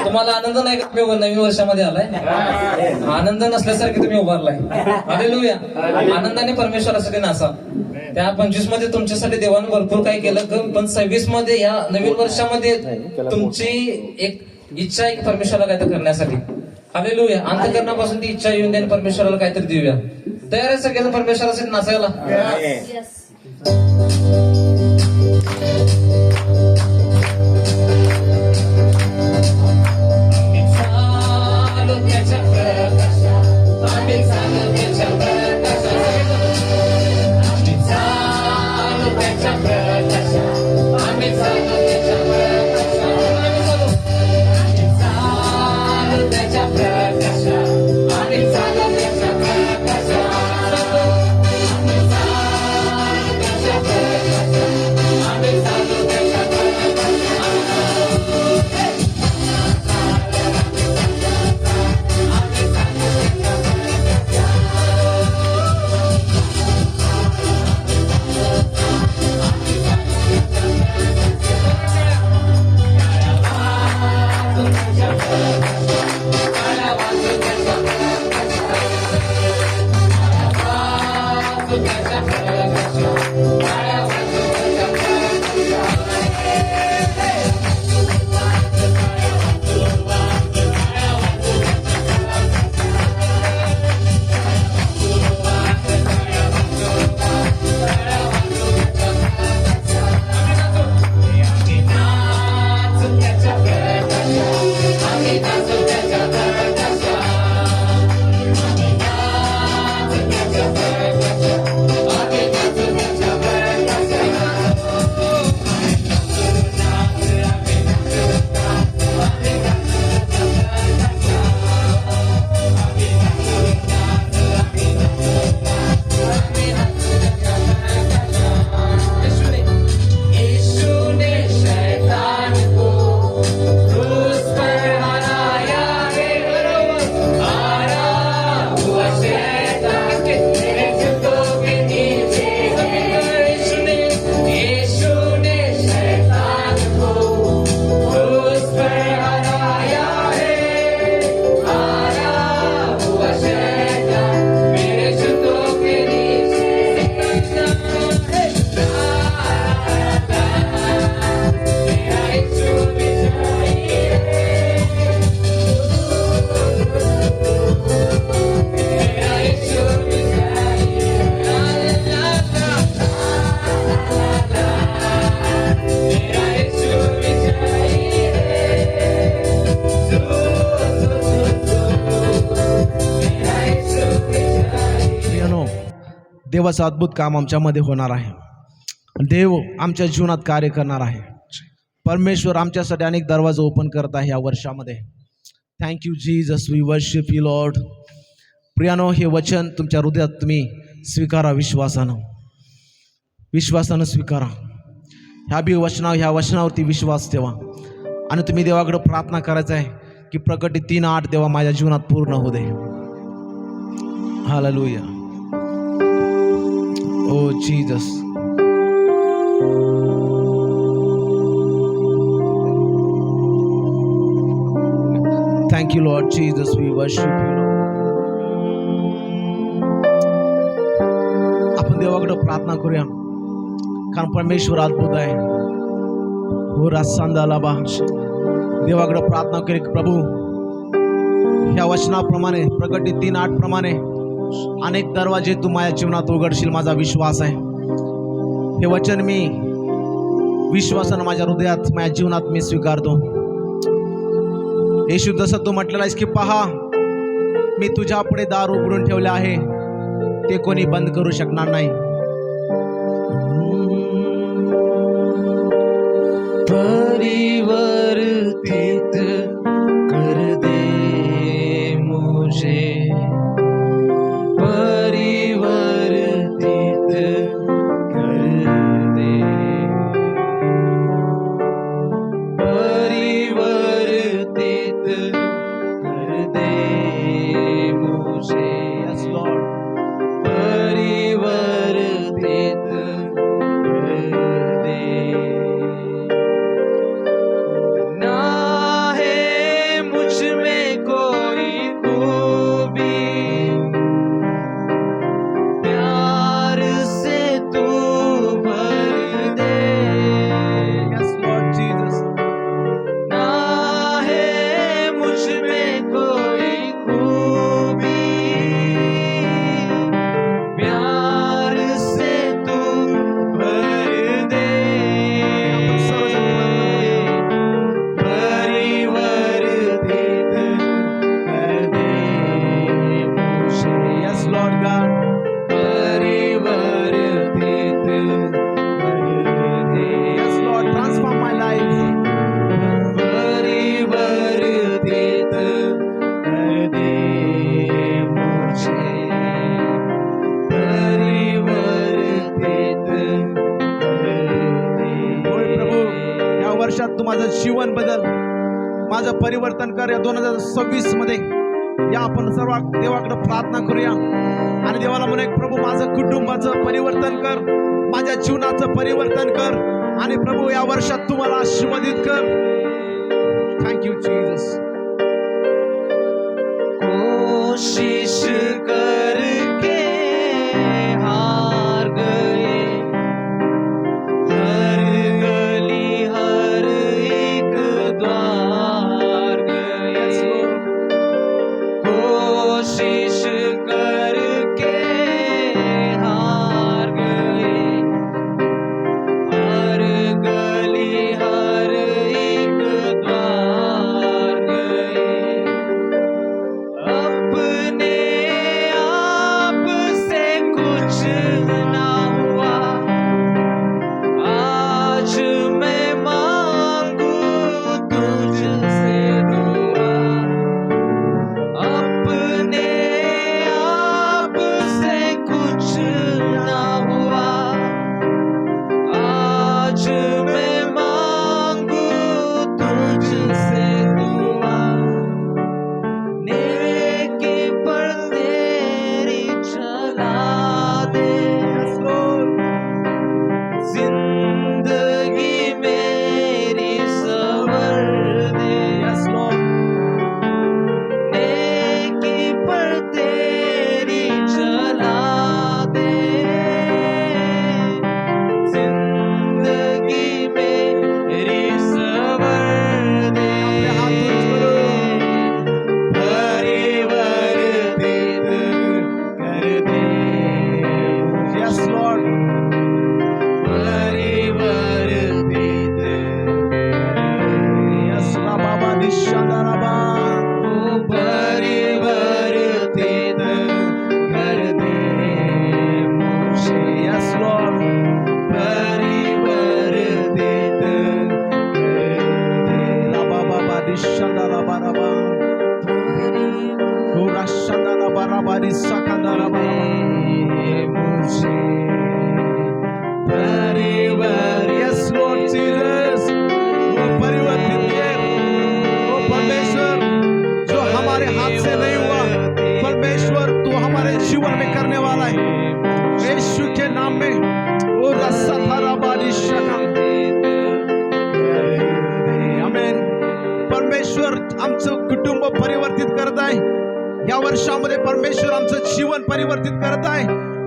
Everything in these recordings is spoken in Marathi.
तुम्हाला आनंद नाही का तुम्ही नवीन वर्षामध्ये आलाय? आनंद नसल्यासारखे तुम्ही उभारलाय. हालेलुया. आनंदाने परमेश्वरासाठी नाचा. त्या 25 मध्ये तुमच्यासाठी देवाने भरपूर काही केलं, पण 26 मध्ये या नवीन वर्षामध्ये तुमची एक इच्छा आहे परमेश्वराला काहीतरी करण्यासाठी. हालेलुया. अंतःकरणापासून ती इच्छा येऊन द्या, परमेश्वराला काहीतरी देऊया. तयार आहे सगळेजण परमेश्वरासाठी नाचायला? देवाचं अद्भुत काम आमच्यामध्ये होणार आहे. देव आमच्या जीवनात कार्य करणार आहे. परमेश्वर आमच्यासाठी अनेक दरवाजे ओपन करत आहे या वर्षामध्ये. Thank you Jesus, we worship you lord. प्रियानो, हे वचन तुमच्या हृदयात तुम्ही स्वीकारा, विश्वासानं स्वीकारा. ह्या वचनावरती विश्वास ठेवा आणि तुम्ही देवाकडे प्रार्थना करायचं आहे की प्रकटी 3:8 देवा माझ्या जीवनात पूर्ण होऊ दे. Hallelujah. Oh Jesus. Thank you Lord Jesus, we worship you Lord. आपण देवाकडे प्रार्थना करूया, कारण परमेश्वर अद्भुत आहे. हो रासांदाला बाश देवाकडे प्रार्थना करूया की प्रभू ह्या वचनाप्रमाणे प्रकटी 3:8 प्रमाणे अनेक दरवाजे तू माझ्या जीवनात उघडशील, माझा विश्वास आहे. हे वचन मी विश्वासानं माझ्या हृदयात, माझ्या जीवनात मी स्वीकारतो. येशू, जसं तू म्हटलेला आहेस की पहा मी तुझ्या पुढे दार उघडून ठेवले आहे, ते कोणी बंद करू शकणार नाही. परिवर्तित कर दे मुझे, परिवर्तित कर दे, परिवर्तित कर दे मुझे. यस लॉर्ड, परिवर्तित कर दे. माझं परिवर्तन कर या 2026 मध्ये. या आपण सर्व देवाकडे प्रार्थना करूया आणि देवाला म्हणूया, प्रभू माझं कुटुंबाचं परिवर्तन कर, माझ्या जीवनाचं परिवर्तन कर आणि प्रभू या वर्षात तुम्हाला आशीर्वादित कर. Thank you Jesus. कोशिश करके हार गए, हर गली हर एक द्वार गए, कोशिश करके हार गए, हर गली हर एक द्वार गए, अपने आप से कुछ ना हुआ, आज मैं मांगू तुझसे दुआ, अपने आप से कुछ ना हुआ, आज मैं मांगू तुझसे दुआ, नेकी पर तेरी चला दे, जिंदगी मेरी सवर दे, नेकी पर तेरी चला दे, जिंदगी मेरी सवर दे, परिवर्तित कर दे, Yes Lord. परिवर्तित Yes Baba Nishandaraba. तू परिवर्तित कर दे मुझे, Yes Lord. परिवर्तित कर दे, La Baba Nishandaraba. Ura Shandaraba Nisakandaraba. मुझे परिवर्तित Yes Lord Jesus. वो परिवर्तित कर, वो परमेश्वर जो हमारे हाथ से नहीं हुआ, परमेश्वर तू हमारे जीवन में करने वाला है, यीशु के नाम में. वो रस्सा थारा बारी शका. आमेन. परमेश्वर आमचं कुटुंब परिवर्तित करत आहे. या वर्षामध्ये परमेश्वर आमचं जीवन परिवर्तित करत आहे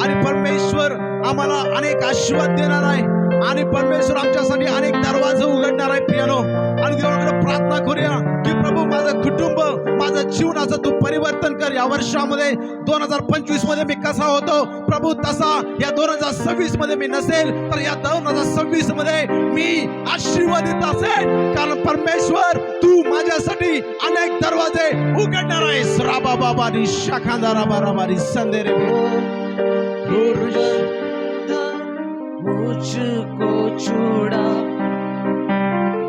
आणि परमेश्वर आम्हाला अनेक आशीर्वाद देणार आहे आणि परमेश्वर आमच्यासाठी अनेक दरवाजे उघडणार आहे प्रियानो. आणि देवाकडे प्रार्थना करूया की प्रभू माझं कुटुंब, माझं जीवनाचं तू परिवर्तन कर. या वर्षामध्ये 2025 मध्ये मी कसा होतो प्रभू तसा या 2026 मध्ये मी नसेल, तर या 2026 मध्ये मी आशीर्वादित असेल, कारण परमेश्वर तू माझ्यासाठी अनेक दरवाजे उघडणार आहेस. राबा बाबा नी शाखांदा राबा राबा नी संदेरे मुझको छोड़ा,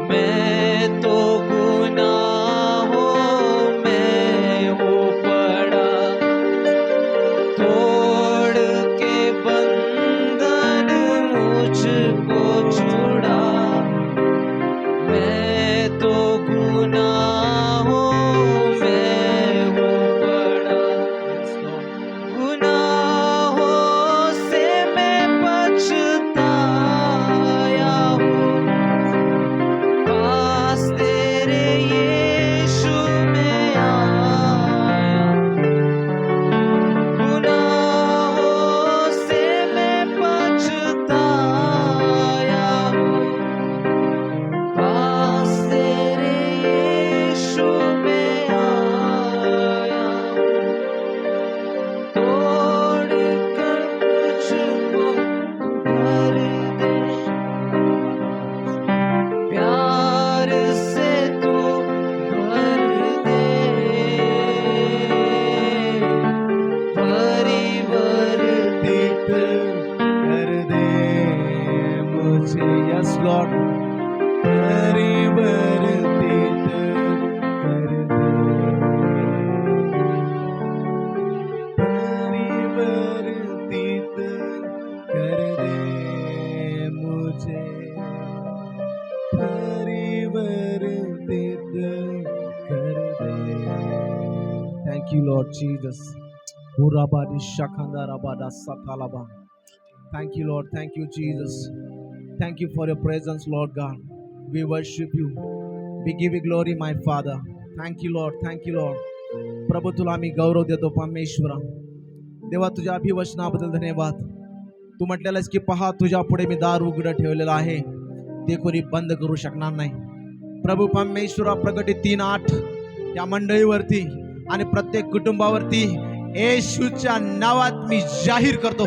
मैं तो गुनाहों में हो पड़ा, तोड़ के बंधन मुझको छोड़ा, मैं तो गुनाहों में हो पड़ा, गुनाहों से मैं पछताया हूँ, Thank you, Lord Jesus. Urabadi shakandarabada satalaba. Thank you, Lord. Thank you, Jesus. Thank you for your presence, Lord God. We worship you. We give you glory, my Father. Thank you, Lord. Thank you, Lord. प्रभू तुला आम्ही गौरव देतो परमेश्वरा. देवा तुझ्या अभिवचनाबद्दल धन्यवाद. तू म्हटलेलंस की पहा तुझ्या पुढे मी दार उघडं ठेवलेलं आहे, ते कोणी बंद करू शकणार नाही. प्रभू परमेश्वरा प्रगटी 3:8 या मंडळीवरती आणि प्रत्येक कुटुंबावरती येशूच्या नावात मी जाहीर करतो.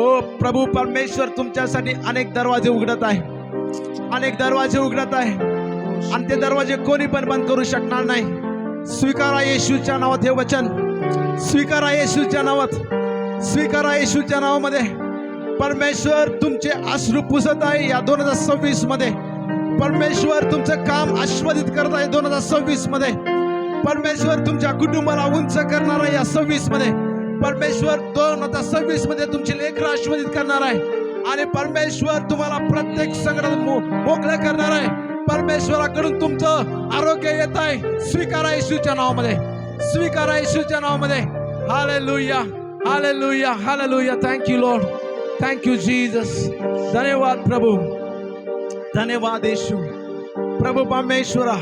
ओ प्रभू परमेश्वर तुमच्यासाठी अनेक दरवाजे उघडत आहे आणि ते दरवाजे कोणी पण बंद करू शकणार नाही. स्वीकारा येशूच्या नावात हे वचन. स्वीकारा येशूच्या नावामध्ये परमेश्वर तुमचे अश्रू पुसत आहे या 2026 मध्ये. परमेश्वर तुमचं काम आस्वादित करत आहे 2026 मध्ये. परमेश्वर तुमच्या कुटुंबाला उंच करणार आहे या 26 मध्ये. परमेश्वर 2026 मध्ये तुमची लेकरं आस्वादित करणार आहे आणि परमेश्वर तुम्हाला प्रत्येक संकटात मोकळं करणार आहे. परमेश्वराकडून तुमचं आरोग्य येत आहे. स्वीकारा येशूच्या नावामध्ये. Hallelujah, hallelujah, hallelujah. Thank you lord. Thank you Jesus. धन्यवाद प्रभू. धन्यवाद येशू. प्रभू परमेश्वरा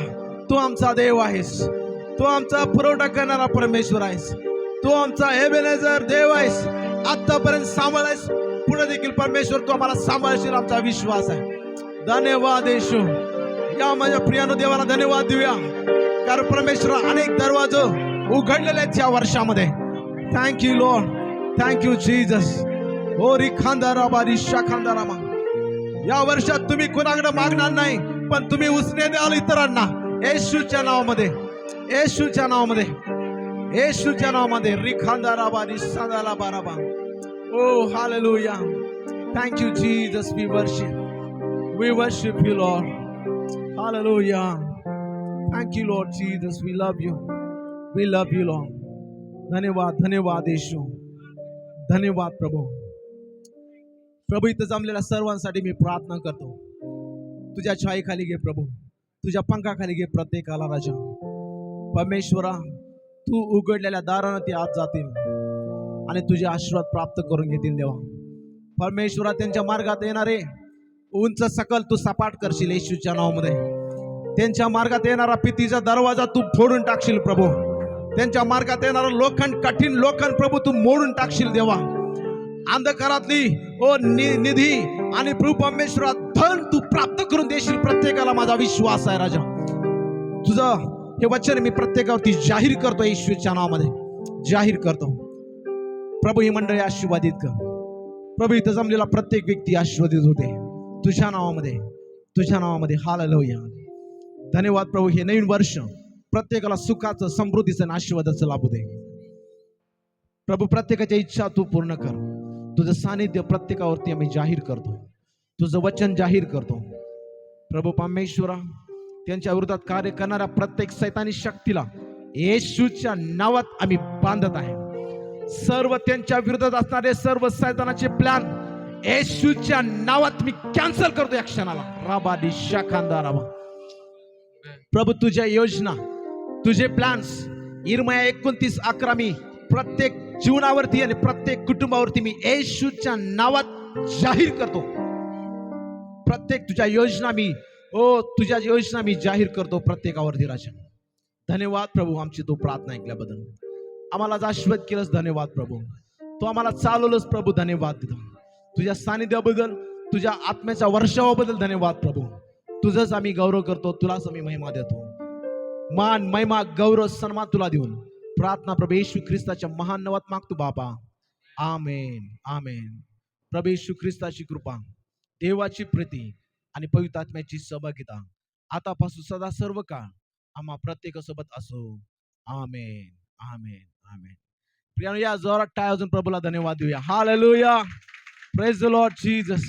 तू आमचा देव आहेस. तू आमचा पुरवठा करणारा परमेश्वर आहेस. तू आमचा एबेनेझर देव आहेस. आतापर्यंत सांभाळायस, पुढे देखील परमेश्वर तू आम्हाला सांभाळशील आमचा विश्वास आहे. धन्यवाद येशू. या माझ्या प्रियानो देवाला धन्यवाद देऊया, कारण परमेश्वर अनेक दरवाजे उघडलेले आहेत या वर्षामध्ये. Thank you lord. Thank you Jesus. ओ रिखांदाराबारी शाखांदारामा. या वर्षात तुम्ही कोणाकडे मागणार नाही, पण तुम्ही उसने द्याल इतरांना. येशूच्या नावामध्ये रिखांदाराबारी सादाला बाराबा. ओ hallelujah. Thank you Jesus. We worship you lord. Hallelujah. Thank you lord Jesus. We love you lord. धन्यवाद येशू. धन्यवाद प्रभू इथं जमलेल्या सर्वांसाठी मी प्रार्थना करतो. तुझ्या छायेखाली घे प्रभू. तुझ्या पंखाखाली घे प्रत्येकाला राजा. परमेश्वरा तू उघडलेल्या दारानं ते आत जातील आणि तुझे आशीर्वाद प्राप्त करून घेतील देवा. परमेश्वरा त्यांच्या मार्गात येणारे उंच सकल तू सपाट करशील येशूच्या नावामध्ये. त्यांच्या मार्गात येणारा भीतीचा दरवाजा तू फोडून टाकशील प्रभू. त्यांच्या मार्गात येणारा कठीण लोखंड प्रभू तू मोडून टाकशील देवा. अंधकारातली निधी आणि प्रभू परमेश्वरा धन तू प्राप्त करून देशील प्रत्येकाला. माझा विश्वास आहे राजा. तुझं हे वचन मी प्रत्येकावरती जाहीर करतो. येशूच्या नावामध्ये जाहीर करतो. प्रभू ही मंडळी आशीर्वादित कर प्रभू. इथं जमलेला प्रत्येक व्यक्ती आशीर्वादित होते तुझ्या नावामध्ये. हालेलुया. धन्यवाद प्रभू. हे नवीन वर्ष प्रत्येकाला सुखाचं, समृद्धीचं आणि आशीर्वादाचं लाभू दे प्रभू. प्रत्येकाच्या इच्छा तू पूर्ण कर. तुझं सानिध्य प्रत्येकावरती आम्ही जाहीर करतो. तुझं वचन जाहीर करतो प्रभू परमेश्वरा. त्यांच्या विरोधात कार्य करणाऱ्या प्रत्येक सैतानी शक्तीला येशूच्या नावात आम्ही बांधत आहे. सर्व त्यांच्या विरोधात असणारे सर्व सैतानाचे प्लॅन येशूच्या नावात मी कॅन्सल करतो या क्षणाला. राबादी शाखांदाराबा. प्रभू तुझ्या योजना, तुझे प्लॅन्स इर्मया 29:11 मी प्रत्येक जीवनावरती आणि प्रत्येक कुटुंबावरती मी येशूच्या नावात जाहीर करतो. प्रत्येक तुझ्या योजना मी जाहीर करतो प्रत्येकावरती राजा. धन्यवाद प्रभू आमची तू प्रार्थना ऐकल्याबद्दल. आम्हाला आशीर्वाद केलंस. धन्यवाद प्रभू. तू आम्हाला चालवलंस प्रभू. धन्यवाद देतो. तुझ्या सानिध्याबद्दल, तुझ्या आत्म्याच्या वर्षावाबद्दल धन्यवाद प्रभू. तुझंच आम्ही गौरव करतो. तुलाच आम्ही महिमा देतो. मान, महिमा, गौरव, सन्मान तुला देऊन प्रार्थना प्रभू येशू ख्रिस्ताच्या महान नावात मागतो बाबा. आमेन. आमेन. प्रभू येशू ख्रिस्ताची कृपा, देवाची प्रीती आणि पवित्र आत्म्याची सहभागिता आतापासून सदा सर्व काळ आम्हा प्रत्येकासोबत असो. आमेन. आमेन. आमेन. प्रियानो या जोरात टाळ्या वाजवून प्रभूला धन्यवाद देऊया. Hallelujah. Praise the Lord Jesus.